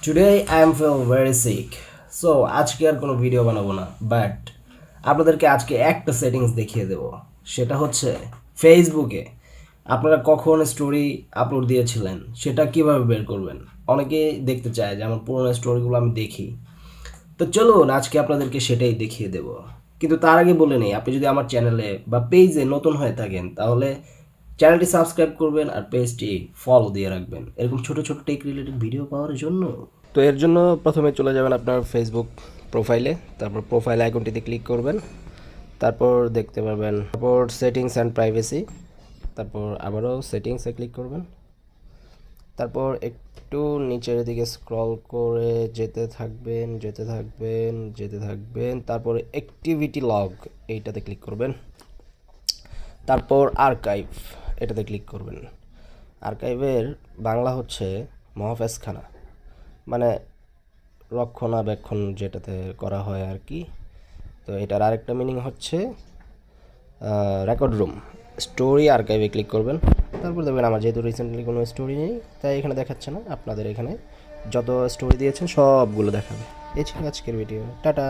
Today I am feel very sick. So আজকে আর কোনো video বানাবো না, বাট আপনাদেরকে আজকে একটা সেটিংস দেখিয়ে দেব। সেটা হচ্ছে ফেসবুকে আপনারা কখন স্টোরি আপলোড দিয়েছিলেন সেটা কিভাবে বের করবেন। অনেকেই দেখতে চায় যে আমার পুরোনো স্টোরিগুলো আমি দেখি। তো চলুন আজকে আপনাদেরকে সেটাই দেখিয়ে দেব। কিন্তু তার আগে বলে নেই, আপনি যদি আমার চ্যানেলে বা পেজে নতুন হয়ে থাকেন তাহলে চ্যানেলটি সাবস্ক্রাইব করবেন আর পেজটি ফলো দিয়ে রাখবেন এরকম ছোট ছোট টেক রিলেটেড ভিডিও পাওয়ার জন্য। তো এর জন্য প্রথমে চলে যাবেন আপনার ফেসবুক প্রোফাইলে, তারপর প্রোফাইল আইকনটিতে ক্লিক করবেন, তারপর দেখতে পারবেন, তারপর সেটিংস অ্যান্ড প্রাইভেসি, তারপর আবারও সেটিংসে ক্লিক করবেন, তারপর একটু নিচের দিকে স্ক্রল করে যেতে থাকবেন, তারপর অ্যাক্টিভিটি লগ এইটাতে ক্লিক করবেন, তারপর আর্কাইভ এটাতে ক্লিক করবেন। আর্কাইভের বাংলা হচ্ছে মহাফেজখানা, মানে রক্ষণাবেক্ষণ যেটাতে করা হয় আর কি। তো এটার আরেকটা মিনিং হচ্ছে রেকর্ড রুম। স্টোরি আর্কাইভে ক্লিক করবেন, তারপর দেখবেন আমার যেহেতু রিসেন্টলি কোনো স্টোরি নেই তাই এখানে দেখাচ্ছে না, আপনাদের এখানে যত স্টোরি দিয়েছেন সবগুলো দেখাবে। এই ছিল আজকের ভিডিও, টাটা।